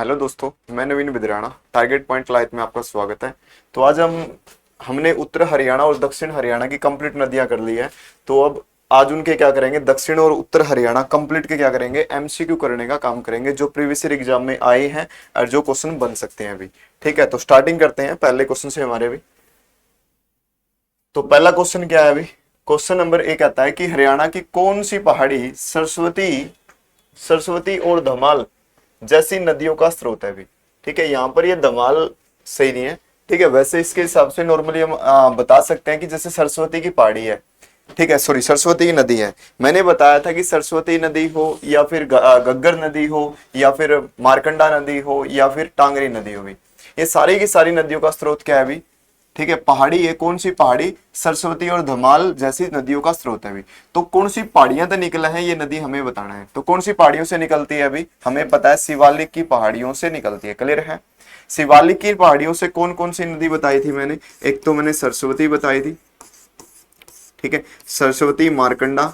Hello दोस्तों, मैं नवीन बिदराना। Target point life में आपका स्वागत है। तो आज हमने उत्तर हरियाणा और दक्षिण हरियाणा की कंप्लीट नदियां कर ली है। तो अब आज उनके क्या करेंगे, दक्षिण और उत्तर हरियाणा कंप्लीट के क्या करेंगे, एमसीक्यू करने का काम करेंगे, जो प्रीवियस ईयर एग्जाम में आए हैं और जो क्वेश्चन बन सकते हैं अभी। ठीक है, तो स्टार्टिंग करते हैं पहले क्वेश्चन से हमारे अभी। तो पहला क्वेश्चन क्या है अभी, क्वेश्चन नंबर एक आता है कि हरियाणा की कौन सी पहाड़ी सरस्वती सरस्वती और धमाल जैसी नदियों का स्रोत है भी। ठीक है, यहाँ पर ये धमाल सही नहीं है। ठीक है, वैसे इसके हिसाब से नॉर्मली हम बता सकते हैं कि जैसे सरस्वती की पहाड़ी है। ठीक है, सॉरी, सरस्वती की नदी है। मैंने बताया था कि सरस्वती नदी हो या फिर गग्गर नदी हो या फिर मारकंडा नदी हो या फिर टांगरी नदी हो भी, ये सारी की सारी नदियों का स्रोत क्या है अभी। ठीक है, पहाड़ी है, कौन सी पहाड़ी, सरस्वती और धमाल जैसी नदियों का स्रोत है अभी। तो कौन सी पहाड़ियां तो निकला है ये नदी हमें बताना है। तो कौन सी पहाड़ियों से निकलती है अभी, हमें पता है शिवालिक की पहाड़ियों से निकलती है। क्लियर है। शिवालिक की पहाड़ियों से कौन कौन सी नदी बताई थी मैंने, एक तो मैंने सरस्वती बताई थी। ठीक है, सरस्वती, मारकंडा।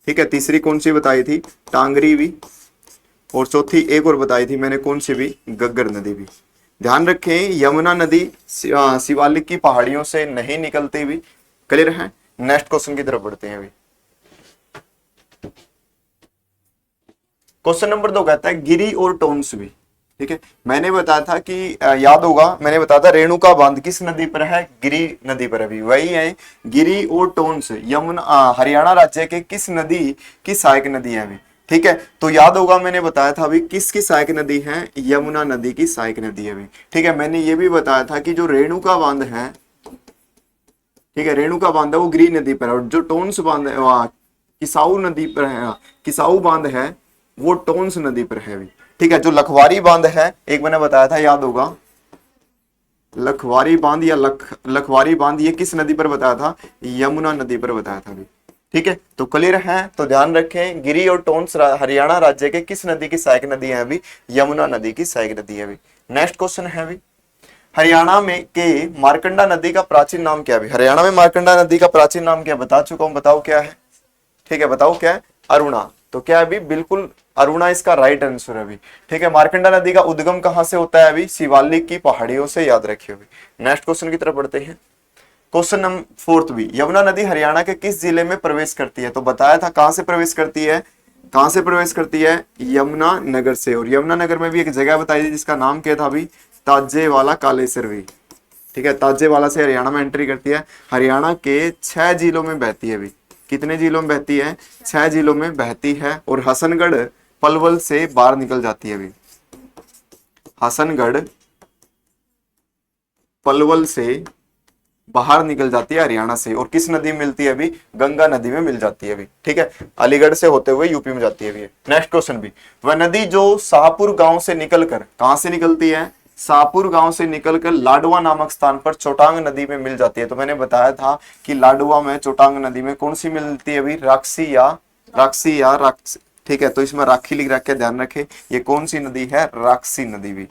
ठीक है, तीसरी कौन सी बताई थी, टांगरी भी। और चौथी एक और बताई थी मैंने, कौन सी भी, गग्गर नदी भी। ध्यान रखें, यमुना नदी शिवालिक की पहाड़ियों से नहीं निकलती भी। क्लियर है। नेक्स्ट क्वेश्चन की तरफ बढ़ते हैं अभी। क्वेश्चन नंबर 2 कहता है गिरी और टोन्स भी। ठीक है, मैंने बताया था कि याद होगा, मैंने बताया था रेणुका बांध किस नदी पर है, गिरी नदी पर अभी वही है। गिरी और टोन्स यमुना हरियाणा राज्य के किस नदी की सहायक नदी है अभी। ठीक है, तो याद होगा मैंने बताया था अभी किसकी सहायक नदी है, यमुना नदी की सहायक नदी है अभी। ठीक है, मैंने ये भी बताया था कि जो रेणुका बांध है, ठीक है, रेणुका बांध है वो गिरी नदी पर है, और जो टोन्स बांध है वहाँ किसाऊ नदी पर है, किसाऊ बांध है वो टोन्स नदी पर है अभी। ठीक है, जो लखवारी बांध है, एक मैंने बताया था, याद होगा, लखवारी बांध या लखवारी बांध, ये किस नदी पर बताया था, यमुना नदी पर बताया था अभी। ठीक है, तो क्लियर है। तो ध्यान रखें, गिरी और टोन्स हरियाणा राज्य के किस नदी की सहायक नदी है अभी, यमुना नदी की सहायक नदी है अभी। नेक्स्ट क्वेश्चन है अभी, हरियाणा में के मारकंडा नदी का प्राचीन नाम क्या है। हरियाणा में मारकंडा नदी का प्राचीन नाम क्या, बता चुका हूं, बताओ क्या है। ठीक है, बताओ क्या है, अरुणा। तो क्या है अभी, बिल्कुल अरुणा इसका राइट आंसर है अभी। ठीक है, मारकंडा नदी का उद्गम कहां से होता है अभी, शिवालिक की पहाड़ियों से, याद रखिए अभी। नेक्स्ट क्वेश्चन की तरफ बढ़ते हैं। क्वेश्चन नंबर 4 भी, यमुना नदी हरियाणा के किस जिले में प्रवेश करती है। तो बताया था कहां से प्रवेश करती है, कहां से प्रवेश करती है, यमुना नगर से। और यमुना नगर में भी एक जगह बताई थी जिसका नाम क्या था अभी, ताजेवाला कालेसर भी। ठीक है, ताजेवाला से हरियाणा में एंट्री करती है। हरियाणा के 6 जिलों में बहती है अभी। कितने जिलों में बहती है, 6 जिलों में बहती है। और हसनगढ़ पलवल से बाहर निकल जाती है अभी। हसनगढ़ पलवल से बाहर निकल जाती है हरियाणा से, और किस नदी में मिलती है अभी, गंगा नदी में मिल जाती है अभी। ठीक है, अलीगढ़ से होते हुए यूपी में जाती है अभी। नेक्स्ट क्वेश्चन भी, वह नदी जो शाहपुर गांव से निकलकर, कहां से निकलती है, शाहपुर गांव से निकलकर लाडवा नामक स्थान पर चौटांग नदी में मिल जाती है। तो मैंने बताया था कि लाडवा में, चौटांग नदी में कौन सी मिलती है अभी, राक्षी। ठीक है, तो इसमें राखी लिख रखे, ध्यान रखे, ये कौन सी नदी है, राक्षी नदी भी।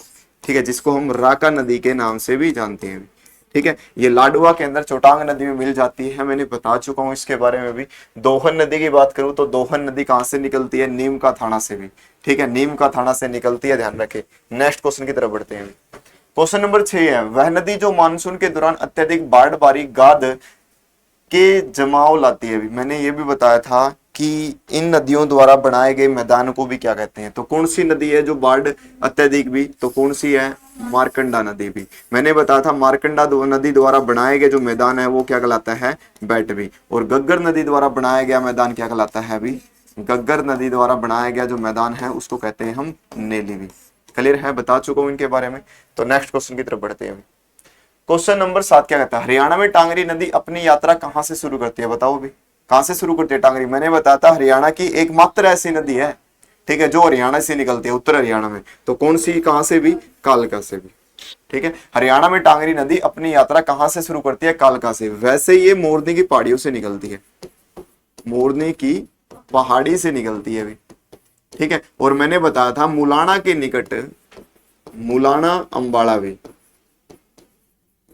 ठीक है, जिसको हम राका नदी के नाम से भी जानते हैं। ठीक है, ये लाडवा के अंदर चौटांग नदी में मिल जाती है, मैंने बता चुका हूं इसके बारे में भी। दोहन नदी की बात करूं तो दोहन नदी कहां से निकलती है, नीम का थाना से भी। ठीक है, नीम का थाना से निकलती है, ध्यान रखे। नेक्स्ट क्वेश्चन की तरफ बढ़ते हैं। क्वेश्चन नंबर 6 है, वह नदी जो मानसून के दौरान अत्यधिक बाढ़ बारी गाद के जमाव लाती है। मैंने ये भी बताया था कि इन नदियों द्वारा बनाए गए मैदान को भी क्या कहते हैं। तो कौन सी नदी है जो बाढ़ अत्यधिक भी, तो कौन सी है, मारकंडा नदी भी। मैंने बताया था मारकंडा नदी द्वारा बनाए गए जो मैदान है वो क्या कहलाता है, बैट भी। और गग्गर नदी द्वारा बनाया गया मैदान क्या कहलाता है अभी, गग्गर नदी द्वारा बनाया गया जो मैदान है उसको कहते हैं हम नेली भी। क्लियर है, बता चुका हूं इनके बारे में। तो नेक्स्ट क्वेश्चन की तरफ बढ़ते हैं। क्वेश्चन नंबर 7 क्या कहता है, हरियाणा में टांगरी नदी अपनी यात्रा कहां से शुरू करती है, बताओ भी, कहां से शुरू करती है टांगरी। मैंने बताया था हरियाणा की एकमात्र ऐसी नदी है, ठीक है, जो हरियाणा से निकलती है, उत्तर हरियाणा में। तो कौन सी, कहां से भी, कालका से भी। ठीक है, हरियाणा में टांगरी नदी अपनी यात्रा कहां से शुरू करती है, कालका से। वैसे ये मोरनी की पहाड़ियों से निकलती है, मोरनी की पहाड़ी से निकलती है भी। ठीक है, और मैंने बताया था मुलाना के निकट, मुलाना अंबाला भी,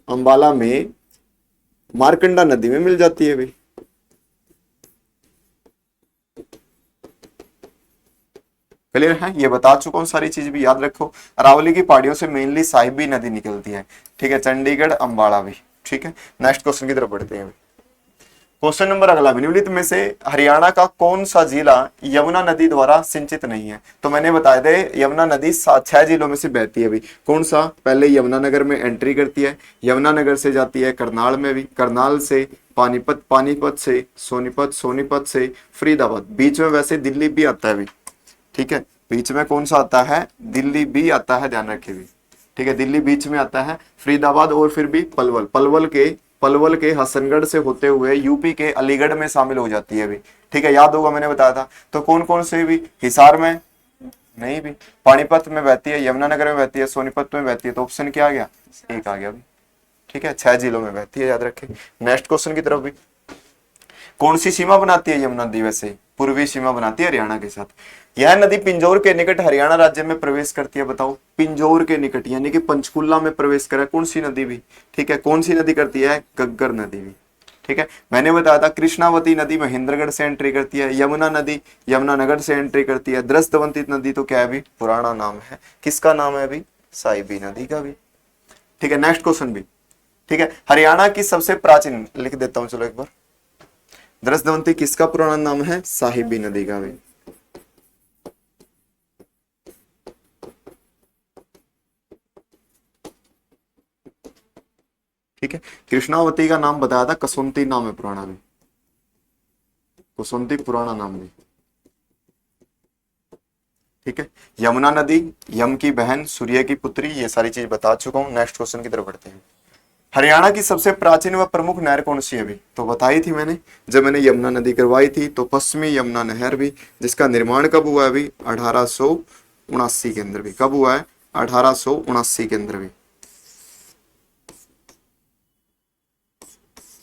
अंबाला में मारकंडा नदी में मिल जाती है भी। क्लियर है, ये बता चुका हूँ, सारी चीज भी याद रखो। अरावली की पहाड़ियों से मेनली साहिबी नदी निकलती है, ठीक है, चंडीगढ़ अंबाला भी, ठीक है। नेक्स्ट क्वेश्चन की तरफ बढ़ते हैं। क्वेश्चन नंबर अगला, निम्नलिखित में से हरियाणा का कौन सा जिला यमुना नदी द्वारा सिंचित नहीं है? तो मैंने बताया था यमुना नदी 6 जिलों में से बहती है अभी। कौन सा? पहले यमुनानगर में एंट्री करती है, यमुनानगर से जाती है करनाल में भी, करनाल से पानीपत, पानीपत से सोनीपत, सोनीपत से फरीदाबाद, बीच में वैसे दिल्ली भी आता है अभी, ठीक है। बीच में कौन सा आता है? दिल्ली भी आता है, ध्यान रखिए भी, ठीक है, दिल्ली बीच में आता है, फरीदाबाद और फिर भी पलवल, पलवल के हसनगढ़ से होते हुए यूपी के अलीगढ़ में शामिल हो जाती है अभी, ठीक है, याद होगा मैंने बताया था। तो कौन कौन से भी? हिसार में नहीं भी, पानीपत में बहती है, यमुनानगर में बहती है, सोनीपत में बहती है, तो ऑप्शन क्या आ गया? एक आ गया अभी, ठीक है, 6 जिलों में बहती है, याद रखें। नेक्स्ट क्वेश्चन की तरफ भी, कौन सी सीमा बनाती है यमुना नदी? वैसे पूर्वी सीमा बनाती है हरियाणा के साथ। यह नदी पिंजौर के निकट हरियाणा राज्य में प्रवेश करती है, बताओ, पिंजौर के निकट यानी कि पंचकुला में प्रवेश करे कौन सी नदी भी, ठीक है, कौन सी नदी करती है? गग्गर नदी भी, ठीक है। मैंने बताया था कृष्णावती नदी महेंद्रगढ़ से एंट्री करती है, यमुना नदी यमुनानगर से एंट्री करती है, द्रस्तवंती नदी तो क्या है अभी? पुराना नाम है, किसका नाम है अभी? साहिबी नदी का भी, ठीक है। नेक्स्ट क्वेश्चन भी, ठीक है, हरियाणा की सबसे प्राचीन, लिख देता हूं चलो एक बार, द्रस्तवंती किसका पुराना नाम है? साहिबी नदी का भी, ठीक है। कृष्णावती का नाम बताया था, कसुंती नाम है पुराना भी, कसुंती पुराना नाम भी, ठीक है। यमुना नदी यम की बहन, सूर्य की पुत्री, ये सारी चीज बता चुका हूं। नेक्स्ट क्वेश्चन की तरफ बढ़ते हैं। हरियाणा की सबसे प्राचीन व प्रमुख नहर कौन सी है अभी? तो बताई थी मैंने जब मैंने यमुना नदी करवाई थी, तो पश्चिमी यमुना नहर भी, जिसका निर्माण कब हुआ है अभी? 1879 के अंदर भी। कब हुआ है? 1879 के अंदर भी,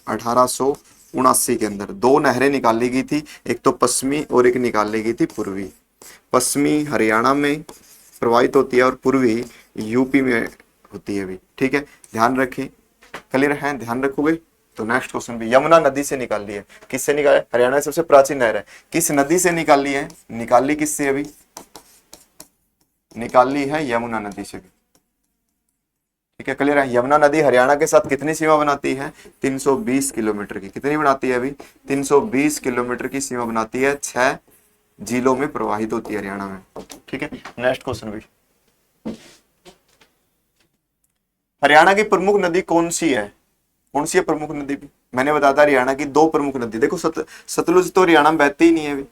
1879 के अंदर 2 नहरें निकाली गई थी, एक तो पश्चिमी और एक निकाली गई थी पूर्वी। पश्चिमी हरियाणा में प्रवाहित होती है और पूर्वी यूपी में होती है अभी, ठीक है, ध्यान रखें। क्लियर है, ध्यान रखोगे? तो नेक्स्ट क्वेश्चन भी यमुना नदी से निकाली है, किससे निकाली? हरियाणा की सबसे प्राचीन नहर है, किस नदी से निकाली है? निकाली किससे अभी? निकाली है यमुना नदी से भी, ठीक है, क्लियर है। यमुना नदी हरियाणा के साथ कितनी सीमा बनाती है? 320 किलोमीटर की। कितनी बनाती है अभी? 320 किलोमीटर की सीमा बनाती है, 6 जिलों में प्रवाहित होती है हरियाणा में, ठीक है। नेक्स्ट क्वेश्चन भी, हरियाणा की प्रमुख नदी कौन सी है? कौन सी है प्रमुख नदी भी? मैंने बताया था हरियाणा की 2 प्रमुख नदी, देखो सतलुज तो हरियाणा में बहती ही नहीं है अभी,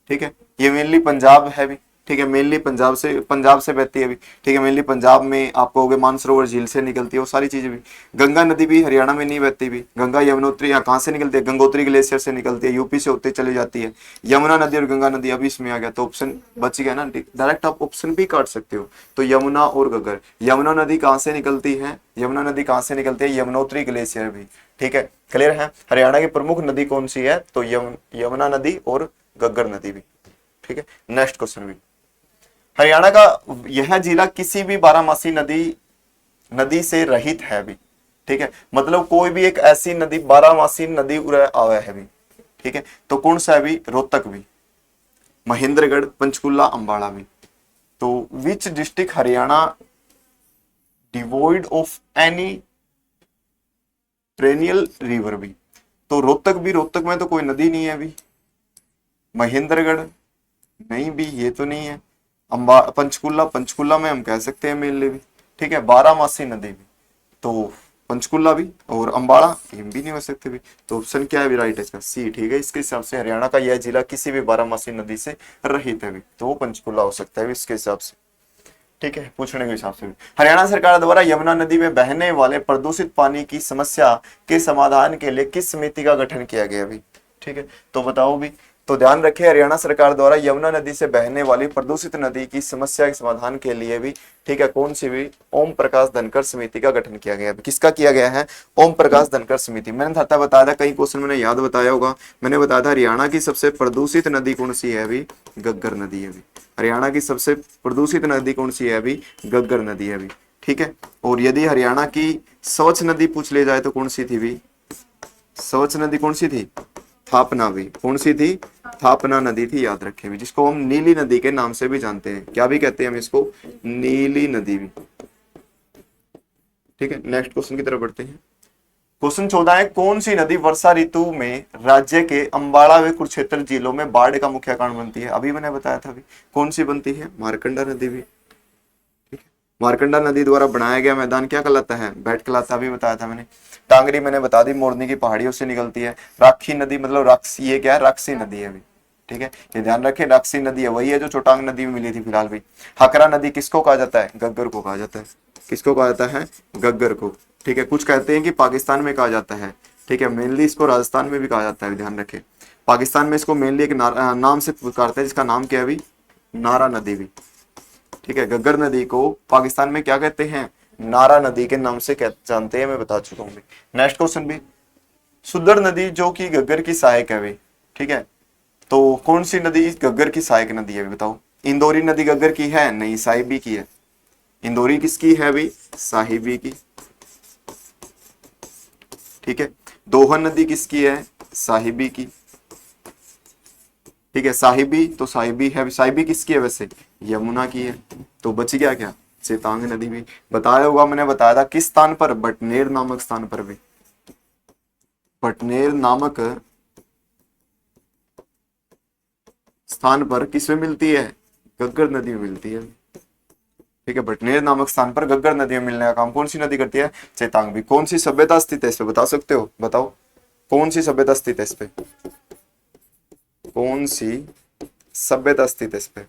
ठीक है, ये मेनली पंजाब है भी, ठीक है, मेनली पंजाब से बहती है भी, ठीक है, मेनली पंजाब में आपको हो गए मानसरोवर झील से निकलती है, वो सारी चीजें भी। गंगा नदी भी हरियाणा में नहीं बहती भी, गंगा यमुनोत्री यहाँ कहाँ से निकलती है? गंगोत्री ग्लेशियर से निकलती है, यूपी से होते चली जाती है। यमुना नदी और गंगा नदी अभी इसमें आ गया, तो ऑप्शन बच गया ना, डायरेक्ट आप ऑप्शन भी काट सकते हो। तो यमुना और गगर, यमुना नदी कहाँ से निकलती है? यमुना नदी कहाँ से निकलती है? यमुनोत्री ग्लेशियर भी, ठीक है, क्लियर है। हरियाणा की प्रमुख नदी कौन सी है? तो यमुना नदी और गग्गर नदी भी, ठीक है। नेक्स्ट क्वेश्चन भी, हरियाणा का यह जिला किसी भी बारहमासी नदी से रहित है भी, ठीक है, मतलब कोई भी एक ऐसी नदी, बारहमासी नदी आवे है भी, ठीक है, तो कौन सा है भी? रोहतक भी, महेंद्रगढ़, पंचकुला, अंबाला भी। तो which district Haryana devoid of any perennial river भी? तो रोहतक भी, रोहतक में तो कोई नदी नहीं है अभी, महेंद्रगढ़ नहीं भी, ये तो नहीं है, पंचकुला में हम कह सकते हैं मेनली भी, ठीक है, बारहमासी नदी भी, तो पंचकुला भी, और अंबाला ये भी नहीं हो सकते भी, तो ऑप्शन क्या है भी? राइट है इसका, सी, ठीक है। इसके हिसाब से हरियाणा का यह जिला किसी भी बारहमासी नदी से रहित है भी, तो वो पंचकुला हो सकता है इसके हिसाब से, ठीक है, पूछने के हिसाब से भी। हरियाणा सरकार द्वारा यमुना नदी में बहने वाले प्रदूषित पानी की समस्या के समाधान के लिए किस समिति का गठन किया गया अभी, ठीक है, तो बताओ भी। तो ध्यान रखें, हरियाणा सरकार द्वारा यमुना नदी से बहने वाली प्रदूषित नदी की समस्या के समाधान के लिए भी, ठीक है, कौन सी भी? ओम प्रकाश धनखड़ समिति का गठन किया गया है। किसका किया गया है? ओम प्रकाश धनखड़ समिति। मैंने था बताया था, कई क्वेश्चन मैंने याद बताया होगा, मैंने बताया था हरियाणा की सबसे प्रदूषित नदी कौन सी है अभी? गग्गर नदी है अभी। हरियाणा की सबसे प्रदूषित नदी कौन सी है अभी? गग्गर नदी है अभी, ठीक है। और यदि हरियाणा की स्वच्छ नदी पूछ ले जाए तो कौन सी थी भी? स्वच्छ नदी कौन सी थी? थापना भी। कौन सी थी? थापना नदी थी, याद रखे भी, जिसको हम नीली नदी के नाम से भी जानते हैं। क्या भी कहते हैं हम इसको? नीली नदी भी। ठीक है, नेक्स्ट क्वेश्चन की तरफ बढ़ते हैं। क्वेश्चन 14 है, कौन सी नदी वर्षा ऋतु में राज्य के अंबाला व कुरुक्षेत्र जिलों में बाढ़ का मुख्य कारण बनती है? अभी मैंने बताया था। अभी कौन सी बनती है? मारकंडा नदी भी। ठीक है, मारकंडा नदी द्वारा बनाया गया मैदान क्या कहलाता है? बैट कहलाता है, अभी बताया था मैंने। टांगरी मैंने बता दी, मोरनी की पहाड़ियों से निकलती है। राखी नदी मतलब राक्स, ये क्या है? राक्षसी नदी है अभी। ठीक है, ये ध्यान रखें, राक्षसी नदी है, वही है जो चोटांग नदी में मिली थी फिलहाल भी। हकरा नदी किसको कहा जाता है? गग्गर को कहा जाता है। किसको कहा जाता है? गग्गर को। ठीक है, कुछ कहते हैं कि पाकिस्तान में कहा जाता है। ठीक है, मेनली इसको राजस्थान में भी कहा जाता है, ध्यान रखें। पाकिस्तान में इसको मेनली एक नाम से पुकारते हैं, जिसका नाम क्या है अभी? नारा नदी भी। ठीक है, गग्गर नदी को पाकिस्तान में क्या कहते हैं? नारा नदी के नाम से जानते हैं, मैं बता चुका हूँ। नेक्स्ट क्वेश्चन भी, सुदर नदी जो कि गग्गर की सहायक है भी। ठीक है, तो कौन सी नदी गग्गर की सहायक नदी है बताओ? इंदौरी नदी गग्गर की है? नहीं, साहिबी की है। इंदौरी किसकी है भाई? साहिबी की। ठीक है, दोहन नदी किसकी है? साहिबी की। ठीक है, साहिबी तो साहिबी है, साहिबी किसकी है वैसे? यमुना की है। तो बच गया क्या? चेतांग नदी भी। बताया होगा, मैंने बताया था किस स्थान पर? बटनेर नामक स्थान पर भी। बटनेर नामक स्थान पर किसमें मिलती है? गग्गर नदी में मिलती है। ठीक है, बटनेर नामक स्थान पर गग्गर नदी में मिलने का काम कौन सी नदी करती है? चेतांग भी। कौन सी सभ्यता स्थित है इस पे, बता सकते हो? बताओ, कौन सी सभ्यता स्थित है इस पे? कौन सी सभ्यता स्थित है इस पे,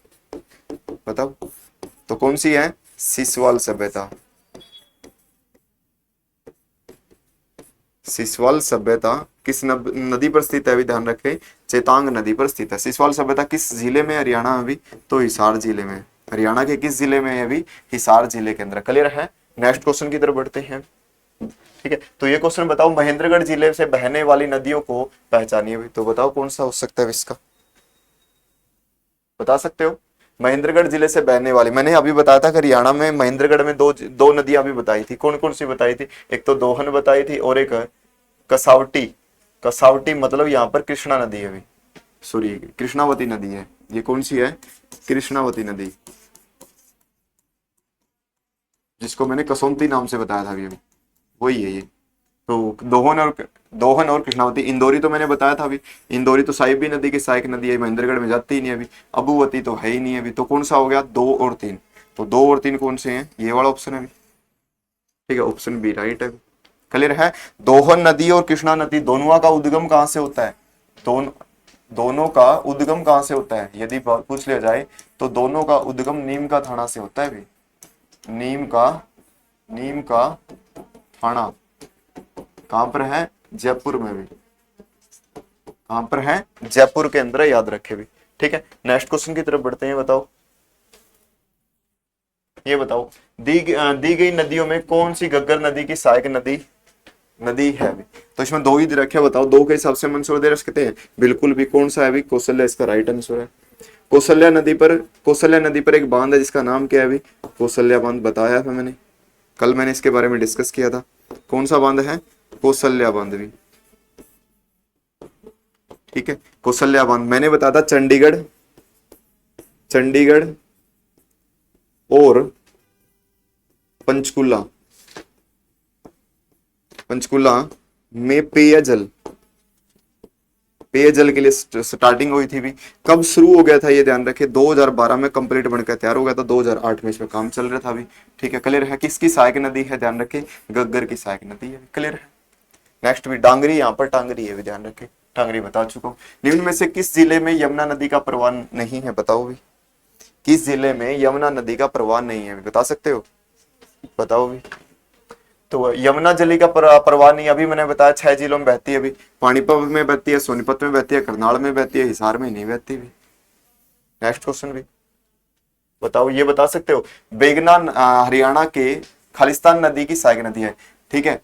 बताओ? तो कौन सी है? सिसवाल सभ्यता। सिसवाल सभ्यता किस नदी पर स्थित है अभी? ध्यान रखें, चेतांग नदी पर स्थित है। सिसवाल सभ्यता किस जिले में? हरियाणा में भी। तो हिसार जिले में। हरियाणा के किस जिले में है अभी? हिसार जिले के अंदर। क्लियर है? नेक्स्ट क्वेश्चन की तरफ बढ़ते हैं। ठीक है, तो ये क्वेश्चन बताओ, महेंद्रगढ़ जिले से बहने वाली नदियों को पहचानिए भी। तो बताओ कौन सा हो सकता है इसका, बता सकते हो? महेंद्रगढ़ जिले से बहने वाली, मैंने अभी बताया था कि हरियाणा में महेंद्रगढ़ में दो नदियां अभी बताई थी। कौन कौन सी बताई थी? एक तो दोहन बताई थी और एक कसावटी। कसावटी मतलब यहाँ पर कृष्णा नदी है अभी, सॉरी कृष्णावती नदी है। ये कौन सी है? कृष्णावती नदी, जिसको मैंने कसौंती नाम से बताया था अभी, वही है ये। तो दोहन और कृष्णावती। इंदौरी तो मैंने बताया था अभी, इंदौरी तो साहिबी नदी की सहायक नदी है, महेंद्रगढ़ में जाती ही नहीं अभी। अबुवती तो है ही नहीं अभी। तो कौन सा हो गया? 2 और 3। तो 2 और 3 कौन से हैं? ये वाला ऑप्शन है अभी। ठीक है, ऑप्शन बी राइट है। क्लियर है? दोहन नदी और कृष्णा नदी दोनों का उद्गम कहाँ से होता है? दोनों का उद्गम कहाँ से होता है यदि पूछ लिया जाए तो दोनों का उद्गम नीम का थाना से होता है भी। नीम का थाना कहां पर है? जयपुर में भी। कहां पर है? जयपुर के अंदर, याद रखे भी। ठीक है, नेक्स्ट क्वेश्चन की तरफ बढ़ते हैं। बताओ, ये बताओ, दी गई नदियों में कौन सी गग्गर नदी की सहायक नदी है अभी? तो इसमें दो ही दे रखे, बताओ दो के हिसाब से मंसूर दे सकते हैं? बिल्कुल भी। कौन सा है अभी? कौशल्या इसका राइट आंसर है। कौशल्या नदी पर एक बांध है जिसका नाम क्या है अभी? कौशल्या बांध बताया था मैंने, कल मैंने इसके बारे में डिस्कस किया था। कौन सा बांध है? कौशल्या बांध भी। ठीक है, कौशल्या बांध मैंने बताया था चंडीगढ़ और पंचकुला में पेयजल के लिए स्टार्टिंग हुई थी भी। कब शुरू हो गया था ये ध्यान रखे? 2012 में कंप्लीट बनकर तैयार हो गया था, 2008 में इसमें काम चल रहा था अभी। ठीक है, क्लियर है? किसकी सहायक नदी है? ध्यान रखे, गग्गर की सहायक नदी है। क्लियर है? नेक्स्ट भी डांगरी, यहाँ पर टांगरी है, ध्यान रखे। टांगरी बता चुका हूँ। निम्न में से किस जिले में यमुना नदी का प्रवाह नहीं है? बताओ भी, किस जिले में यमुना नदी का प्रवाह नहीं है? बता सकते हो? बताओ भी। तो यमुना जली का प्रवाह नहीं, अभी मैंने बताया 6 जिलों में बहती है अभी। पानीपत में बहती है, सोनीपत में बहती है, करनाल में बहती है, हिसार में नहीं बहती भी। नेक्स्ट क्वेश्चन भी बताओ, ये बता सकते हो? बेगना हरियाणा के खालिस्तान नदी की सहायक नदी है। ठीक है,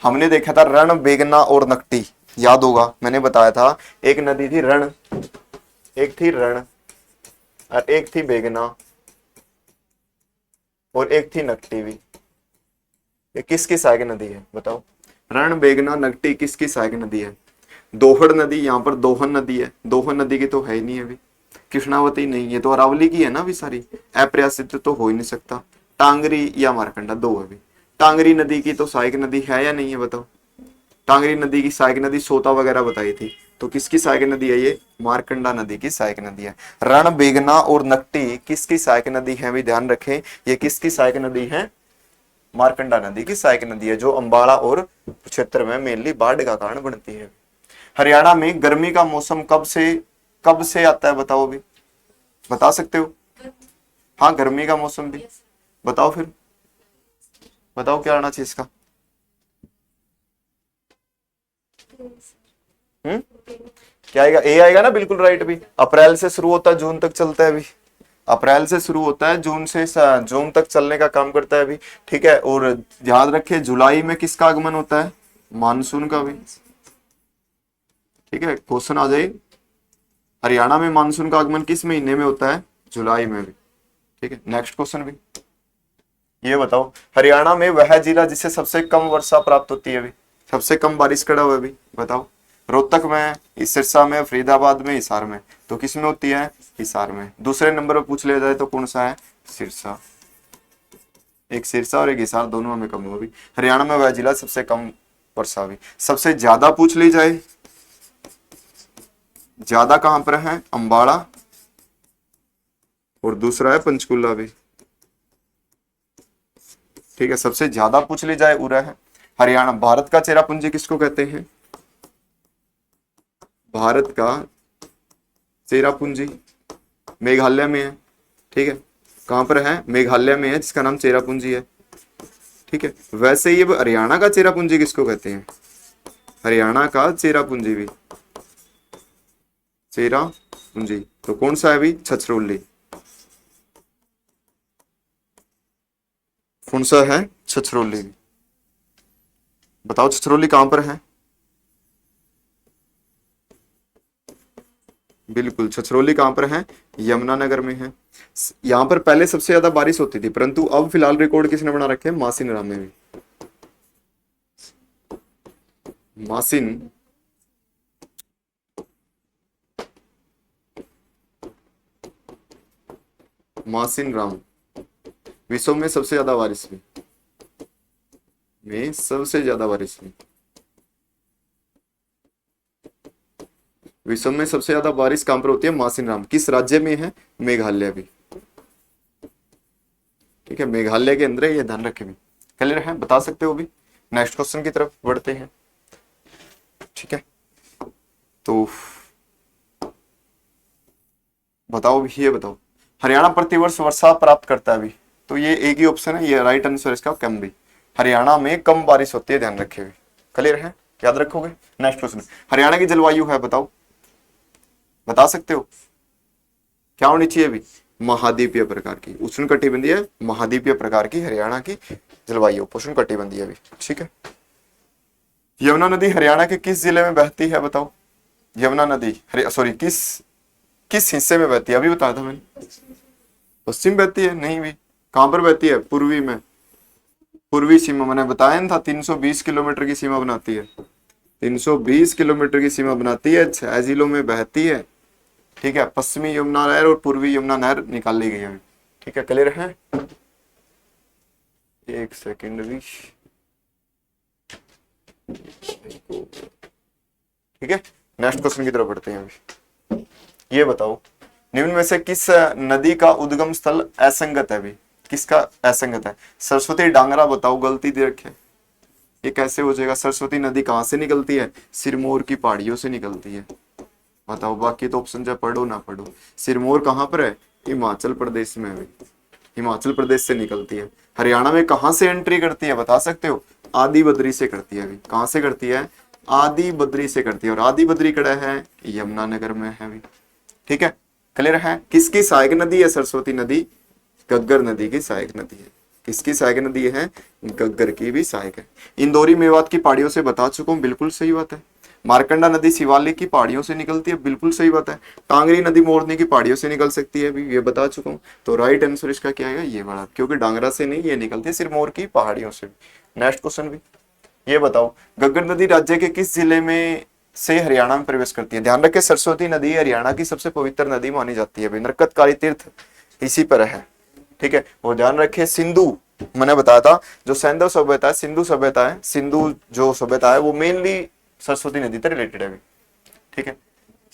हमने देखा था रण, बेगना और नकटी, याद होगा मैंने बताया था। एक नदी थी रण, और एक थी बेगना और एक थी नकटी भी। ये किसकी सहायक नदी है? बताओ, रण, बेगना, नकटी किसकी सहायक नदी है? दोहड़ नदी, यहाँ पर दोहन नदी है, दोहन नदी की तो है ही नहीं अभी। कृष्णावती नहीं, ये तो अरावली की है ना अभी सारी, अप्रयासित तो हो ही नहीं सकता। टांगरी या मारकंडा, दो अभी। टांगरी नदी की तो सहायक नदी है या नहीं है बताओ। टांगरी नदी की सहायक नदी सोता वगैरह बताई थी, तो किसकी सहायक नदी है ये, मारकंडा नदी की सहायक नदी है। रण बेगना और नकटी किसकी सहायक नदी है, भी ध्यान रखें, ये किसकी सहायक नदी है, मारकंडा नदी की सहायक नदी है, जो अंबाला और क्षेत्र में मेनली बाढ़ का कारण बनती है। हरियाणा में गर्मी का मौसम कब से आता है बताओ, अभी बता सकते हो। हाँ गर्मी का मौसम भी बताओ, फिर बताओ क्या आना चाहिए इसका। हम्म, क्या आएगा, ए आएगा ना, बिल्कुल राइट। भी अप्रैल से शुरू होता है, जून तक चलता है अभी। अप्रैल से शुरू होता है, जून तक चलने का काम करता है अभी। ठीक है, और याद रखिए जुलाई में किसका आगमन होता है, मानसून का भी। ठीक है, क्वेश्चन आ जाए, हरियाणा में मानसून का आगमन किस महीने में होता है, जुलाई में भी। ठीक है, नेक्स्ट क्वेश्चन भी ये बताओ, हरियाणा में वह जिला जिसे सबसे कम वर्षा प्राप्त होती है अभी, सबसे कम बारिश कड़ा हुआ अभी बताओ। रोहतक में, इस सिरसा में, फरीदाबाद में, हिसार में, तो किस में होती है, हिसार में। दूसरे नंबर पर पूछ लिया जाए तो कौन सा है, सिरसा। एक सिरसा और एक हिसार, दोनों में कम हुआ अभी। हरियाणा में वह जिला सबसे कम वर्षा हुई। सबसे ज्यादा पूछ ली जाए, ज्यादा कहां पर है, अंबाला, और दूसरा है पंचकुला भी। ठीक है, सबसे ज्यादा पूछ ली जाए उरा है। हरियाणा, भारत का चेरापूंजी किसको कहते हैं, भारत का चेरापूंजी मेघालय में है। ठीक है, कहां पर है, मेघालय में है, जिसका नाम चेरापूंजी है। ठीक है, वैसे ये हरियाणा का चेरापूंजी किसको कहते हैं, हरियाणा का चेरापूंजी भी, चेरापूंजी तो कौन सा है अभी, छछरौली। कौन सा है, छछरौली। बताओ छछरौली कहां पर है, बिल्कुल छछरौली कहां पर है, यमुनानगर में है। यहां पर पहले सबसे ज्यादा बारिश होती थी, परंतु अब फिलहाल रिकॉर्ड किसने बना रखे हैं, मासिन राम में भी। मासिन मासिन राम विश्व में सबसे ज्यादा बारिश हुई, में सबसे ज्यादा बारिश हुई, विश्व में सबसे ज्यादा बारिश कहां पर होती है, मासिन राम। किस राज्य में है, मेघालय भी। ठीक है, मेघालय के अंदर है, ये ध्यान रखे भी। क्लियर है, बता सकते हो भी। नेक्स्ट क्वेश्चन की तरफ बढ़ते हैं। ठीक है, तो बताओ भी, ये बताओ, हरियाणा प्रतिवर्ष वर्षा प्राप्त करता है अभी, तो ये एक ही ऑप्शन है, ये राइट आंसर इसका कम भी। हरियाणा में कम बारिश होती है, ध्यान रखे हुए। क्लियर है, याद रखोगे। नेक्स्ट क्वेश्चन, हरियाणा की जलवायु है बताओ, बता सकते हो क्या होनी चाहिए अभी, महाद्वीपीय प्रकार की, उष्णकटिबंधीय महाद्वीपीय प्रकार की हरियाणा की जलवायु, उष्णकटिबंधीय भी। ठीक है, यमुना नदी हरियाणा के किस जिले में बहती है बताओ, यमुना नदी सॉरी किस किस हिस्से में बहती है, अभी बताया था मैंने, पश्चिम बहती है, नहीं भी, कहां पर बहती है, पूर्वी में, पूर्वी सीमा, मैंने बताया था 320 किलोमीटर की सीमा बनाती है, 320 किलोमीटर की सीमा बनाती है, 6 जिलों में बहती है। ठीक है, पश्चिमी यमुना नहर और पूर्वी यमुना नहर निकाल ली गई है। ठीक है, क्लियर है, एक सेकेंड भी। ठीक है, नेक्स्ट क्वेश्चन की तरफ बढ़ते हैं अभी। ये बताओ, निम्न में से किस नदी का उद्गम स्थल असंगत है अभी, किसका असंगत है, सरस्वती डांगरा बताओ, गलती दे रखे, ये कैसे हो जाएगा, सरस्वती नदी कहां से निकलती है, सिरमौर की पहाड़ियों से निकलती है, बताओ। बाकी तो ऑप्शन चाहे पढ़ो ना पढ़ो। सिरमौर कहां पर है, हिमाचल प्रदेश में है, हिमाचल प्रदेश से निकलती है। हरियाणा में कहां से एंट्री करती है बता सकते हो, आदि बद्री से करती है अभी, कहां से करती है, आदि बद्री से करती है, और आदि बद्री कड़ा है, यमुनानगर में है अभी। ठीक है, क्लियर है। किसकी सहायक नदी है सरस्वती नदी, गग्गर नदी की सहायक नदी है। किसकी सहायक नदी है, गग्गर की भी सहायक है। इंदौरी मेवात की पहाड़ियों से बता चुका हूं, बिल्कुल सही बात है। मारकंडा नदी शिवालिक की पहाड़ियों से निकलती है, बिल्कुल सही बात है। टांगरी नदी मोरनी की पहाड़ियों से निकल सकती है, भी ये बता चुका हूँ। तो राइट आंसर इसका क्या है, ये वाला, क्योंकि डांगरा से नहीं, ये निकलती है सिरमौर की पहाड़ियों से। नेक्स्ट क्वेश्चन भी ये बताओ, गग्गर नदी राज्य के किस जिले में से हरियाणा में प्रवेश करती है। ध्यान रखें, सरस्वती नदी हरियाणा की सबसे पवित्र नदी मानी जाती है। नरकतकारी तीर्थ इसी पर है, ठीक है। और ध्यान रखें, सिंधु, मैंने बताया था जो सैंधव सभ्यता है, सिंधु सभ्यता है, सिंधु जो सभ्यता है वो मेनली सरस्वती नदी से रिलेटेड है, ठीक है।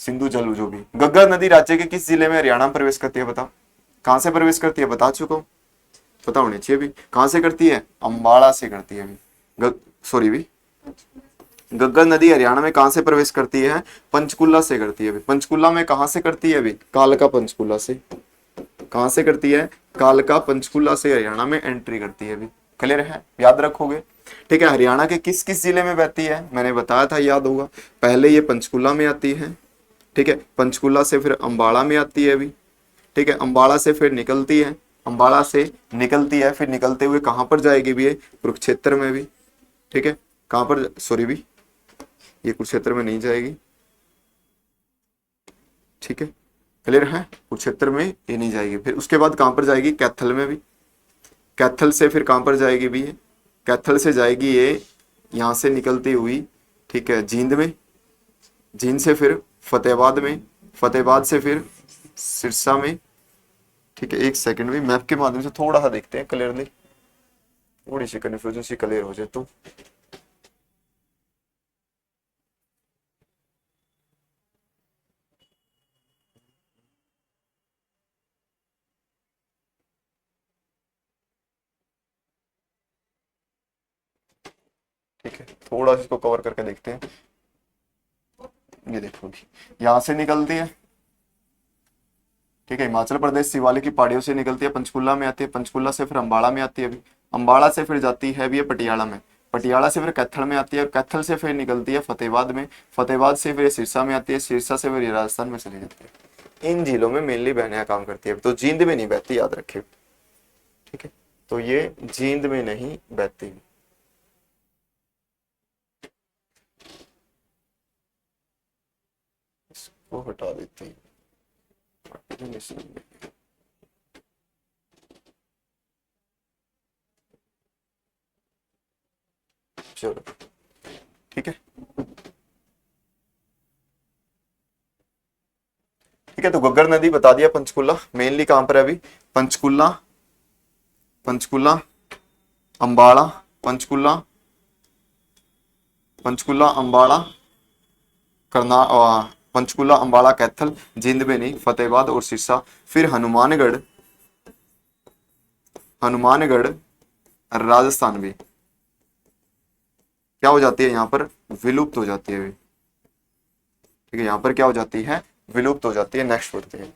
सिंधु जल जो भी। घग्गर नदी राज्य के किस जिले में हरियाणा में प्रवेश करती है? बताओ कहां से प्रवेश करती है, बता चुका हूं, पता होनी चाहिए भी। कहां से करती है? अंबाला से करती है भी। सॉरी भी, घग्गर नदी हरियाणा में कहां से प्रवेश करती है? पंचकुला से करती है भी। पंचकुला में कहां से करती है अभी? कालका पंचकुला से। कहां से करती है? कालका पंचकुला से हरियाणा में एंट्री करती है भी। क्लियर है, याद रखोगे, ठीक है। हरियाणा के किस किस जिले में बहती है? मैंने बताया था, याद होगा। पहले ये पंचकुला में आती है, ठीक है। पंचकुला से फिर अंबाला में आती है अभी, ठीक है। अंबाला से फिर निकलती है, अंबाला से निकलती है, फिर निकलते हुए कहां पर जाएगी भी? कुरुक्षेत्र में भी, ठीक है। कहां पर? सॉरी भी, ये कुरुक्षेत्र में नहीं जाएगी, ठीक है। क्लियर है, कुरुक्षेत्र में ये नहीं जाएगी। फिर उसके बाद कहां पर जाएगी? कैथल में भी। कैथल से फिर कहां पर जाएगी भी? कैथल से जाएगी ये यहां से निकलती हुई, ठीक है, जींद में। जींद से फिर फतेहाबाद में, फतेहाबाद से फिर सिरसा में, ठीक है। एक सेकंड भी, मैप के माध्यम से थोड़ा सा देखते हैं क्लियरली, थोड़ी सी कन्फ्यूजन सी क्लियर हो जाए तो। ठीक है, थोड़ा सा इसको कवर करके देखते हैं। ये देखो, यहां से निकलती है, ठीक है। हिमाचल प्रदेश शिवालिक की पहाड़ियों से निकलती है, पंचकुला में आती है, पंचकुला से फिर अंबाला में आती है अभी, अंबाला से फिर जाती है भी पटियाला में, पटियाला से फिर कैथल में आती है, कैथल से फिर निकलती है फतेहाबाद में, फतेहाबाद से फिर सिरसा में आती है, सिरसा से फिर राजस्थान में चली जाती है। इन झीलों में मेनली बहनें काम करती है, तो जींद में नहीं बहती, याद रखे, ठीक है। तो ये जींद में नहीं बहती। इसको हटा देते हैं। चलो, ठीक है, ठीक है। तो घग्गर नदी बता दिया, पंचकुला मेनली कहां पर है अभी? पंचकुला, पंचकुला, अंबाला, पंचकुला, पंचकुला, अंबाला, करना, पंचकुला, अंबाला, कैथल, जींद में नहीं, फतेहाबाद और सिरसा, फिर हनुमानगढ़, हनुमानगढ़ राजस्थान भी क्या हो जाती है यहाँ पर? विलुप्त हो जाती है, ठीक है। यहाँ पर क्या हो जाती है? विलुप्त हो जाती है। नेक्स्ट पढ़ते हैं,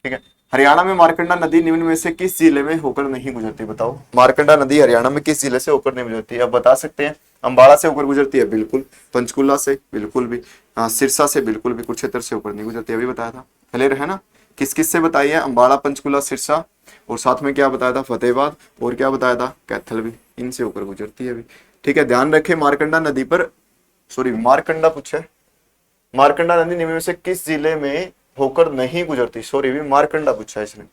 ठीक है। हरियाणा में मारकंडा नदी निम्न में से किस जिले में होकर नहीं गुजरती? बताओ, मारकंडा नदी हरियाणा में किस जिले से होकर नहीं गुजरती है? अब बता सकते हैं। अंबाला से होकर गुजरती है, बिल्कुल। पंचकुला से बिल्कुल भी, सिरसा से बिल्कुल भी, कुरुक्षेत्र से होकर नहीं गुजरती, अभी बताया था। क्लियर है ना? किस किस से बताई है? अंबाला, पंचकुला, सिरसा, और साथ में क्या बताया था? फतेहाबाद, और क्या बताया था? कैथल भी, इनसे होकर गुजरती है अभी, ठीक है। ध्यान रखे, मारकंडा नदी पर, सॉरी मारकंडा पूछा है, मारकंडा नदी निम्न में से किस जिले में होकर नहीं गुजरती? सॉरी भी मारकंडा पूछा है इसने,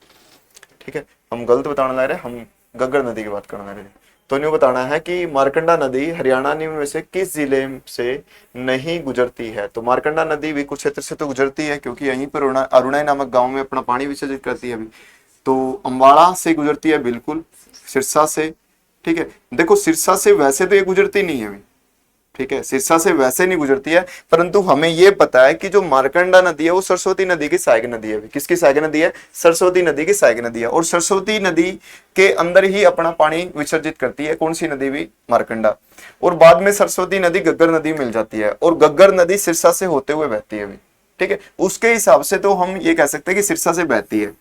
ठीक है। हम गलत बताना ला रहे, हम घग्गर नदी की बात करना रहे। तो न्यू बताना है कि मारकंडा नदी हरियाणा निम्न में से किस जिले से नहीं गुजरती है? तो मारकंडा नदी भी कुरुक्षेत्र से तो गुजरती है, क्योंकि यहीं पर अरुणाई नामक गांव में अपना पानी विसर्जित करती है अभी। तो अंबाला से गुजरती है बिल्कुल, सिरसा से, ठीक है। देखो, सिरसा से वैसे तो ये गुजरती नहीं है अभी, ठीक है, सिरसा से वैसे नहीं गुजरती है, परंतु हमें यह पता है कि जो मारकंडा नदी है वो सरस्वती नदी की सहायक नदी है। किसकी सहायक नदी है? सरस्वती नदी की सहायक नदी है, और सरस्वती नदी के अंदर ही अपना पानी विसर्जित करती है। कौन सी नदी भी? मारकंडा। और बाद में सरस्वती नदी घग्गर नदी मिल जाती है, और घग्गर नदी सिरसा से होते हुए बहती है, ठीक है। उसके हिसाब से तो हम ये कह सकते हैं कि सिरसा से बहती है,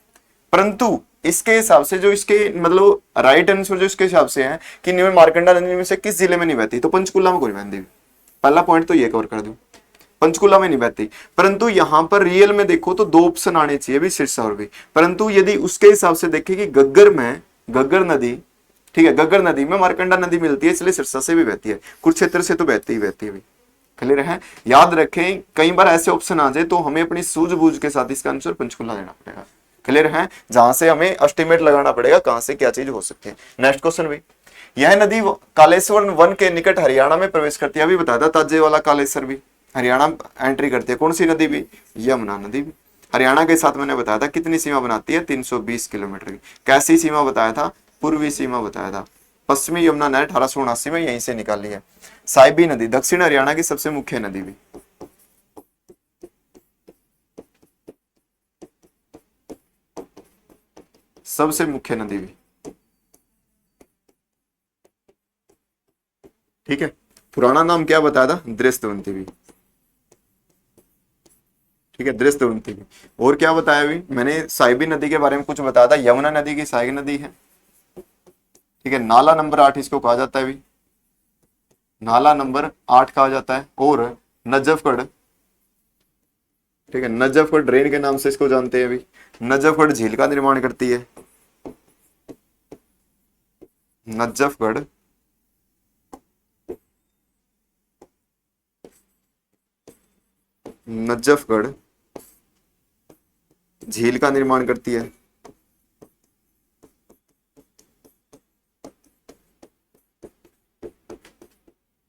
परंतु इसके हिसाब से जो इसके मतलब राइट आंसर जो इसके हिसाब से है कि निम्न मारकंडा नदी में से किस जिले में नहीं बहती, तो पंचकुला में कोई बहती। पहला पॉइंट तो ये कवर कर दूं, पंचकुला में नहीं बहती। परंतु यहां पर रियल में देखो तो दो ऑप्शन आने चाहिए भी, सिरसा और भी। परंतु यदि उसके हिसाब से देखें कि घग्गर में घग्गर नदी, ठीक है, घग्गर नदी में मारकंडा नदी मिलती है, इसलिए सिरसा से भी बहती है, कुरुक्षेत्र से तो बहती ही बहती है। क्लियर है? याद रखें, कई बार ऐसे ऑप्शन आ जाए तो हमें अपनी सूझबूझ के साथ इसका आंसर पंचकुला देना पड़ेगा। क्लियर है? जहां से हमें एस्टिमेट लगाना पड़ेगा कहां से क्या चीज हो सकती है। नेक्स्ट क्वेश्चन भी, यह नदी कालेश्वर वन के निकट हरियाणा में प्रवेश करती है। अभी बताया था ताजे वाला कालेश्वर भी हरियाणा एंट्री करती है। कौन सी नदी भी? यमुना नदी भी। हरियाणा के साथ मैंने बताया था कितनी सीमा बनाती है? 320 किलोमीटर की। कैसी सीमा बताया था? पूर्वी सीमा बताया था। पश्चिमी यमुना नहर 1879 में यहीं से निकाली है। साहिबी नदी दक्षिण हरियाणा की सबसे मुख्य नदी भी। सबसे मुख्य नदी भी, ठीक है। पुराना नाम क्या बताया था? दृष्टवंती भी, ठीक है, दृष्टवंती भी। और क्या बताया अभी मैंने? साहिबी नदी के बारे में कुछ बताया था। यमुना नदी की सहायक नदी है, ठीक है। नाला नंबर 8 इसको कहा जाता है अभी, नाला नंबर 8 कहा जाता है। और नजफगढ़, ठीक है, नजफगढ़ ड्रेन के नाम से इसको जानते हैं अभी। नजफगढ़ झील का निर्माण करती है। नजफगढ़ नजफगढ़ झील का निर्माण करती है।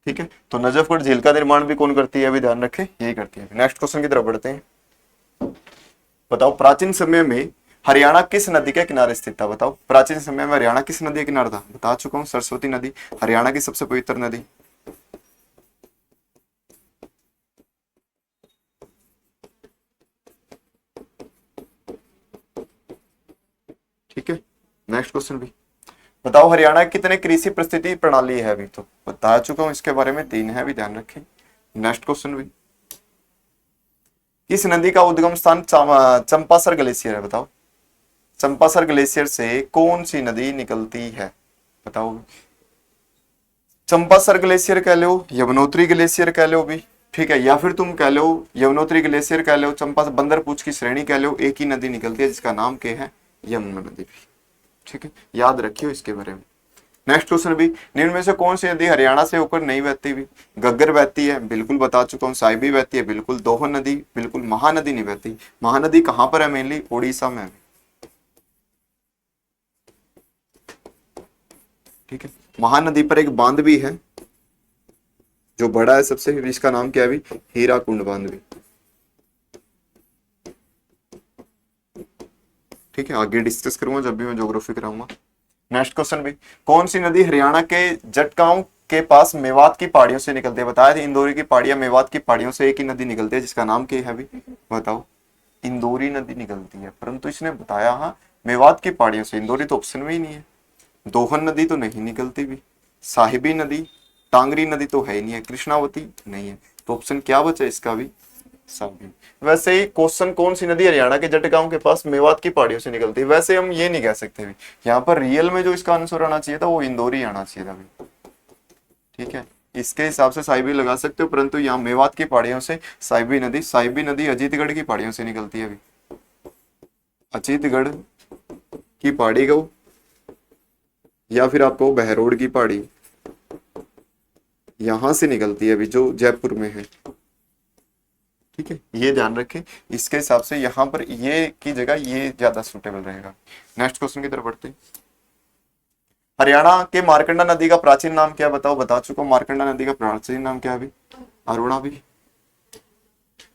ठीक है, तो नजफगढ़ झील का निर्माण भी कौन करती है? अभी ध्यान रखें, यही करती है। नेक्स्ट क्वेश्चन की तरफ बढ़ते हैं। बताओ प्राचीन समय में हरियाणा किस नदी के किनारे स्थित था? बताओ प्राचीन समय में हरियाणा किस नदी के किनारे था? बता चुका हूं, सरस्वती नदी, हरियाणा की सबसे पवित्र नदी। ठीक है, नेक्स्ट क्वेश्चन भी बताओ हरियाणा की कितने कृषि परिस्थिति प्रणाली है? अभी तो बता चुका हूं इसके बारे में, 3 है, अभी ध्यान रखें। नेक्स्ट क्वेश्चन भी, किस नदी का उद्गम स्थान चंपासर ग्लेशियर है? बताओ चंपासर ग्लेशियर से कौन सी नदी निकलती है? बताओ। चंपासर ग्लेशियर कह लो, यमुनोत्री ग्लेशियर कह लो भी, ठीक है, या फिर तुम कह लो यमुनोत्री ग्लेशियर कह लो, चंपा बंदरपूछ की श्रेणी कह लो, एक ही नदी निकलती है जिसका नाम क्या है? यमुना नदी भी, ठीक है, याद रखियो इसके बारे में। नेक्स्ट क्वेश्चन भी, निम्न में से कौन सी नदी हरियाणा से होकर नहीं बहती भी? गग्गर बहती है, बिल्कुल बता चुका हूँ। साहिबी बहती है, बिल्कुल। दोहन नदी, बिल्कुल। महानदी नहीं बहती। महानदी कहां पर है? मेनली ओडिशा में है, ठीक है। महानदी पर एक बांध भी है जो बड़ा है सबसे, इसका नाम क्या है भी? हीराकुंड बांध भी, ठीक है। आगे डिस्कस करूंगा जब भी मैं ज्योग्राफी कराऊंगा। नेक्स्ट क्वेश्चन भी, कौन सी नदी हरियाणा के जटगांव के पास मेवात की पहाड़ियों से निकलती है? बताया था इंदौरी की पहाड़ियां, मेवात की पहाड़ियों से एक ही नदी निकलती है जिसका नाम क्या है अभी? बताओ। इंदौरी नदी निकलती है, परंतु इसने बताया हाँ मेवात की पहाड़ियों से। इंदौरी तो ऑप्शन में ही नहीं है। दोहन नदी तो नहीं निकलती भी। साहिबी नदी, टांगरी नदी तो है ही नहीं है। कृष्णावती नहीं है, तो ऑप्शन क्या बचा इसका भी? साहिबी। वैसे ही क्वेश्चन, कौन सी नदी हरियाणा के जटगांव के पास मेवात की पहाड़ियों से निकलती है? वैसे हम ये नहीं कह सकते भी, यहाँ पर रियल में जो इसका आंसर आना चाहिए था वो इंदौरी आना चाहिए था भी, ठीक है। इसके हिसाब से साहिबी लगा सकते हो, परंतु यहाँ मेवात की पहाड़ियों से साहिबी नदी अजीतगढ़ की पहाड़ियों से निकलती है अभी। अजीतगढ़ की पहाड़ी को, या फिर आपको बहरोड की पहाड़ी, यहां से निकलती है अभी, जो जयपुर में है, ठीक है। ये ध्यान रखें, इसके हिसाब से यहाँ पर ये की जगह ये ज्यादा सुटेबल रहेगा। नेक्स्ट क्वेश्चन की तरफ बढ़ते हैं। हरियाणा के मारकंडा नदी का प्राचीन नाम क्या? बताओ। बता चुका हूं, मारकंडा नदी का प्राचीन नाम क्या है अभी? अरुणा भी।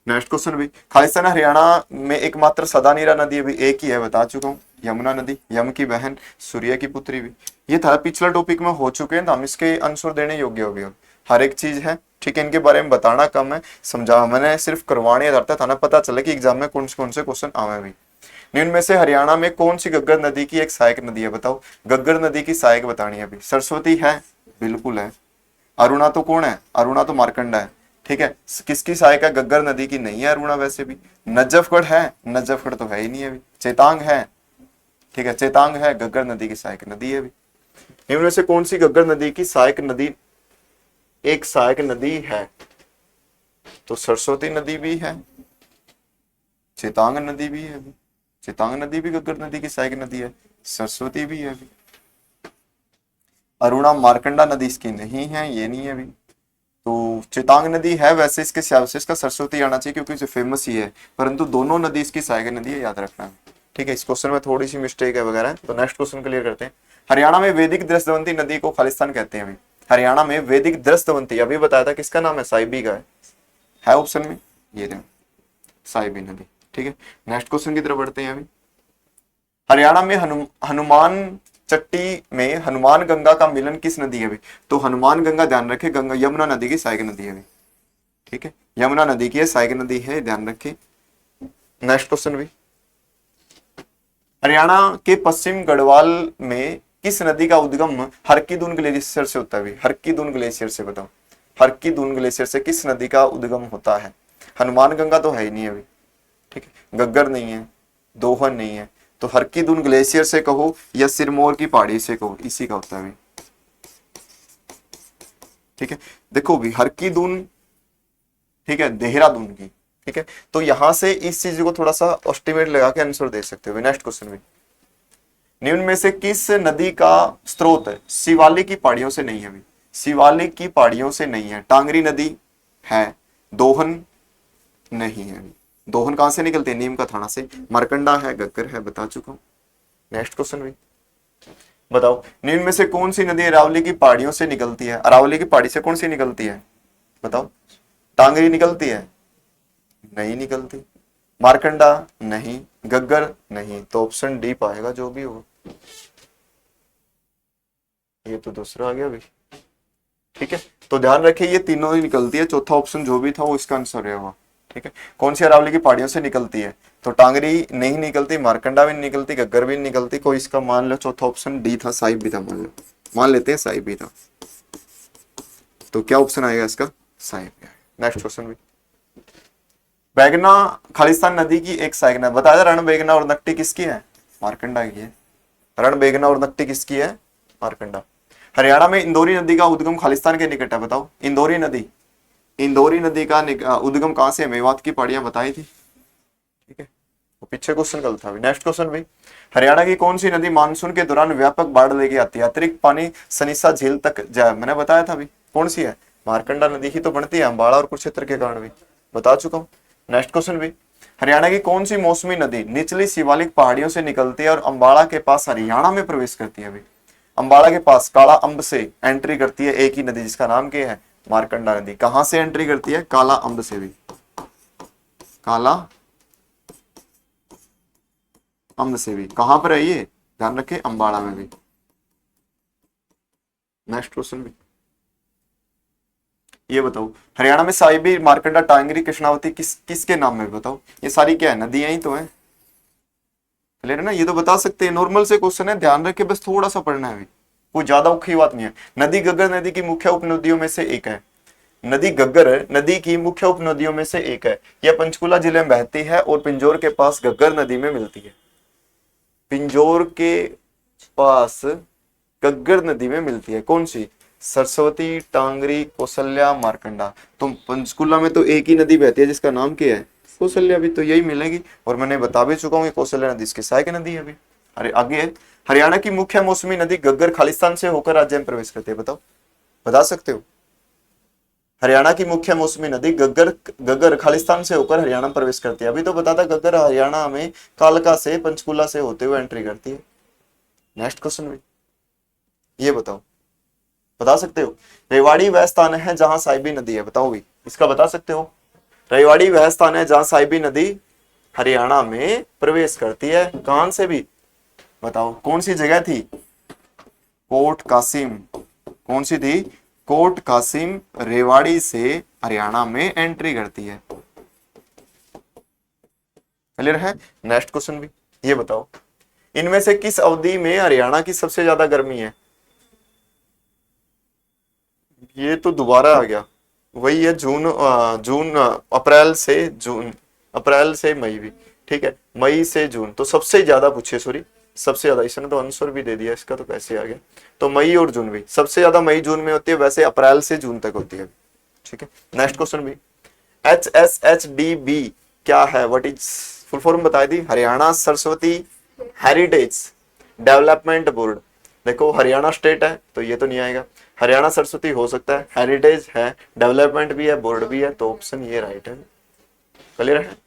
नेक्स्ट क्वेश्चन भी, खालिस्तान हरियाणा में एकमात्र सदानीरा नदी अभी एक ही है, बता चुका हूँ, यमुना नदी, यम की बहन, सूर्य की पुत्री भी। ये था पिछला टॉपिक में हो चुके हैं, तो हम इसके आंसर देने योग्य हो गए। हर एक चीज है, ठीक है, इनके बारे में बताना कम है, समझा मैंने सिर्फ करवाने आधार था ना, पता चले कि एग्जाम में कौन से क्वेश्चन आवे भी। निम्न में से हरियाणा में कौन सी घग्गर नदी की एक सहायक नदी है? बताओ। घग्गर नदी की सहायक बतानी है अभी। सरस्वती है, बिल्कुल है। अरुणा तो कौन है? अरुणा तो मारकंडा है, ठीक है। किसकी सहायक है? घग्गर नदी की नहीं है अरुणा वैसे भी। नजफगढ़ है, नजफगढ़ तो है ही नहीं अभी। चेतांग है, ठीक है, चेतांग है, घग्गर नदी की सहायक नदी है अभी। निम्न में से कौन सी घग्गर नदी की सहायक नदी एक सहायक नदी है? तो सरस्वती नदी भी है, चेतांग नदी भी है अभी। चेतांग नदी भी घग्गर नदी की सहायक नदी है, सरस्वती भी है अभी। अरुणा मारकंडा नदी इसकी नहीं है, ये नहीं है अभी। तो चेतांग नदी है वैसे, इसके हिसाब से इसका सरस्वती आना चाहिए क्योंकि इसे फेमस ही है, परंतु दोनों नदी इसकी सहायक नदी है, याद रखना है, ठीक है। इस क्वेश्चन में थोड़ी सी मिस्टेक है वगैरह, तो नेक्स्ट क्वेश्चन क्लियर करते हैं। हरियाणा में वैदिक दृष्टवंती नदी को खालिस्तान कहते हैं अभी। हरियाणा में वैदिक दृष्टवंती, अभी बताया था किसका नाम है, साहिबी का है ऑप्शन में, ये देखो साहिबी नदी। ठीक है, नेक्स्ट क्वेश्चन की तरफ बढ़ते हैं अभी। हरियाणा में हनुमान चट्टी में हनुमान गंगा का मिलन किस नदी है अभी? तो हनुमान गंगा ध्यान रखे, गंगा यमुना नदी की सहायक नदी है अभी। ठीक है, यमुना नदी की सहायक नदी है, ध्यान रखे। नेक्स्ट क्वेश्चन भी, हरियाणा के पश्चिम गढ़वाल में किस नदी का उद्गम हरकी-दून ग्लेशियर से होता है? हरकी-दून ग्लेशियर से, बताओ हरकी-दून ग्लेशियर से किस नदी का उद्गम होता है? हनुमान गंगा तो है ही नहीं अभी, ठीक है, गग्गर नहीं है, दोहन नहीं है, तो हरकी-दून ग्लेशियर से कहो या सिरमौर की पहाड़ी से कहो, इसी का होता है अभी। ठीक है, देखो भी हरकी-दून, ठीक है, देहरादून की। ठीक है, तो यहां से इस चीज को थोड़ा सा एस्टिमेट लगा के आंसर दे सकते हो। नेक्स्ट क्वेश्चन भी, निम्न में से किस नदी का स्रोत शिवालिक की पहाड़ियों से नहीं है अभी? शिवालिक की पहाड़ियों से नहीं है। टांगरी नदी है, दोहन नहीं है अभी। दोहन कहां से निकलती है? नीम का थाना से। मारकंडा है, गग्गर है, बता चुका हूं। नेक्स्ट क्वेश्चन भी, बताओ निम्न में से कौन सी नदी अरावली की पहाड़ियों से निकलती है? अरावली की पहाड़ी से कौन सी निकलती है, बताओ? टांगरी निकलती है, नहीं निकलती। मारकंडा नहीं, गग्गर नहीं, तो ऑप्शन डी पाएगा जो भी होगा। ये तो दूसरा आ गया अभी। ठीक है, तो ध्यान रखिए ये तीनों ही निकलती है, चौथा ऑप्शन जो भी था वो इसका आंसर रहेगा। ठीक है, कौन सी अरावली की पहाड़ियों से निकलती है? तो टांगरी नहीं निकलती, मारकंडा भी नहीं निकलती, गग्गर भी नहीं निकलती, कोई इसका मान लो चौथा ऑप्शन डी था, साहिब भी था, मान लेते हैं साहिब भी था। तो क्या ऑप्शन आएगा इसका? साहिब। नेक्स्ट क्वेश्चन भी, बेगना खालिस्तान नदी की एक सहायक नदी, बताया रण बेगना और नकटी किसकी है? मारकंडा की है। रण बेगना और नकटी किसकी है? मारकंडा। हरियाणा में इंदौरी नदी का उद्गम खालिस्तान के निकट है, बताओ। इंदौरी नदी, इंदौरी नदी का उद्गम कहां से? मेवात की पहाड़ियां बताई थी। ठीक है, वो पीछे क्वेश्चन गलत था। नेक्स्ट क्वेश्चन भी, हरियाणा की कौन सी नदी मानसून के दौरान व्यापक बाढ़ लेके आती है? अतिरिक्त पानी सनीसा झील तक जाए, मैंने बताया था अभी। कौन सी है? मारकंडा नदी ही तो बनती है अम्बाड़ा और कुरुक्षेत्र के कारण भी, बता चुका हूं। नेक्स्ट क्वेश्चन भी, हरियाणा की कौन सी मौसमी नदी निचली शिवालिक पहाड़ियों से निकलती है और अम्बाड़ा के पास हरियाणा में प्रवेश करती है अभी? अम्बाड़ा के पास काला अम्ब से एंट्री करती है एक ही नदी, जिसका नाम क्या है? मारकंडा नदी। कहां से एंट्री करती है? काला अम्ब से भी, काला अम्ब से भी। कहां पर है ये? ध्यान रखें, अम्बाड़ा में भी। नेक्स्ट क्वेश्चन भी, ये बताओ हरियाणा में साहिबी, मारकंडा, टांगरी, कृष्णावती किसके नाम में? बताओ, ये सारी क्या है? नदियां ही तो है। क्लियर है ना? ये तो बता सकते हैं, नॉर्मल से क्वेश्चन है, ध्यान रखे, बस थोड़ा सा पढ़ना है अभी, कोई ज्यादा औखी बात नहीं है। नदी गग्गर नदी की मुख्य उपनदियों में से एक है। नदी गग्गर नदी की मुख्य उपनदियों में से एक है। यह पंचकुला जिले में बहती है और पिंजौर के पास गग्गर नदी में मिलती है। पिंजौर के पास गग्गर नदी में मिलती है। कौन सी? सरस्वती, टांगरी, कौशल्या, मारकंडा। तो पंचकुला में तो एक ही नदी बहती है जिसका नाम क्या है? कौशल्या। भी तो यही मिलेगी, और मैंने बता भी चुका हूँ ये कौशल्या नदी इसकी सहायक नदी है अभी। अरे आगे है, हरियाणा की मुख्य मौसमी नदी गग्गर खालिस्तान से होकर राज्य में प्रवेश करती है, बताओ, बता सकते हो? हरियाणा की मुख्य मौसमी नदी गग्गर खालिस्तान से होकर हरियाणा में प्रवेश करती है। अभी तो बताता गग्गर हरियाणा में कालका से, पंचकुला से होते हुए एंट्री करती है। नेक्स्ट क्वेश्चन भी, ये बताओ, बता सकते हो? रेवाड़ी वह स्थान है जहां साहिबी नदी है, बताओ भी, इसका बता सकते हो? रेवाड़ी वह स्थान है जहां साहिबी नदी हरियाणा में प्रवेश करती है। कहां से भी? बताओ, कौन सी जगह थी? कोट कासिम। कौन सी थी? कोट कासिम रेवाड़ी से हरियाणा में एंट्री करती है। क्लियर है? नेक्स्ट क्वेश्चन भी, ये बताओ इनमें से किस अवधि में हरियाणा की सबसे ज्यादा गर्मी है? ये तो दोबारा आ गया, वही है जून अप्रैल से जून, अप्रैल से मई भी। ठीक है, मई से जून, तो सबसे ज्यादा पूछे, सॉरी सबसे ज्यादा, इसने तो आंसर भी दे दिया इसका, तो कैसे आ गया? तो मई और जून भी सबसे ज्यादा मई जून में होती है, वैसे अप्रैल से जून तक होती है। ठीक है, नेक्स्ट क्वेश्चन भी, HSHDB क्या है? व्हाट इज फुल फॉर्म बता दी? Haryana Saraswati heritage development board. देखो हरियाणा स्टेट है तो ये तो नहीं आएगा, हरियाणा सरस्वती हो सकता है, हेरिटेज है, डेवलपमेंट भी है, बोर्ड भी है, तो ऑप्शन ये राइट है। क्लियर है?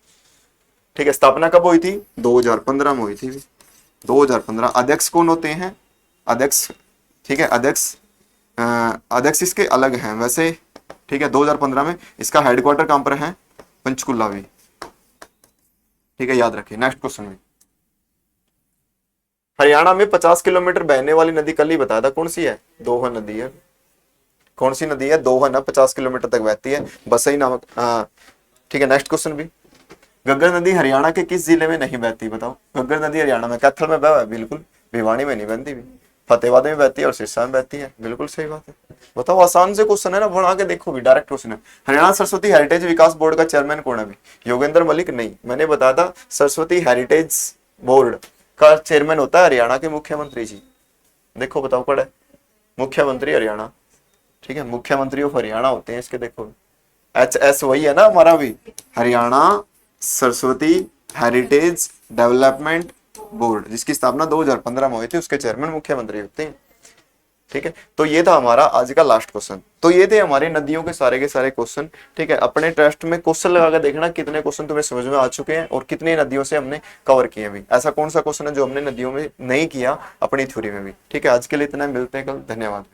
ठीक है, स्थापना कब हुई थी? 2015 में हुई थी। 2015। अध्यक्ष कौन होते हैं? अध्यक्ष, ठीक है, अध्यक्ष इसके अलग हैं वैसे, ठीक है। 2015 में इसका हेडक्वार्टर कहां पर है, पंचकुला भी, ठीक है, याद रखिए। नेक्स्ट क्वेश्चन में, हरियाणा में 50 किलोमीटर बहने वाली नदी कल ही बताया था, कौन सी है, दोहन नदी है। कौन सी नदी है, दोहन है, 50 किलोमीटर तक बहती है, बसई नामक, ठीक है। नेक्स्ट क्वेश्चन भी, घग्गर नदी हरियाणा के किस जिले में नहीं बहती, बताओ। घग्गर नदी हरियाणा में कैथल में बह है, बिल्कुल, भिवानी में नहीं बहती भी, फतेहाबाद में बहती है और सिरसा में बहती है, बिल्कुल सही बात है। बताओ, आसान से क्वेश्चन है ना, बना के देखो भी, डायरेक्ट क्वेश्चन है। हरियाणा सरस्वती हेरिटेज विकास बोर्ड का चेयरमैन कौन है भी, योगेंद्र मलिक नहीं, मैंने बताया था सरस्वती हेरिटेज बोर्ड का चेयरमैन होता है हरियाणा के मुख्यमंत्री जी। देखो बताओ, कौन है मुख्यमंत्री हरियाणा, ठीक है, मुख्यमंत्री ऑफ हरियाणा होते हैं इसके। देखो HS वही है ना हमारा भी, Haryana Saraswati heritage development board, जिसकी स्थापना 2015 में हुई थी, उसके चेयरमैन मुख्यमंत्री होते हैं, ठीक है। तो ये था हमारा आज का लास्ट क्वेश्चन। तो ये थे हमारे नदियों के सारे क्वेश्चन, ठीक है। अपने टेस्ट में क्वेश्चन लगा कर देखना कितने क्वेश्चन तुम्हें समझ में आ चुके हैं और कितनी नदियों से हमने कवर किए भी। ऐसा कौन सा क्वेश्चन है जो हमने नदियों में नहीं किया अपनी थ्योरी में भी, ठीक है। आज के लिए इतना, मिलते हैं कल, धन्यवाद।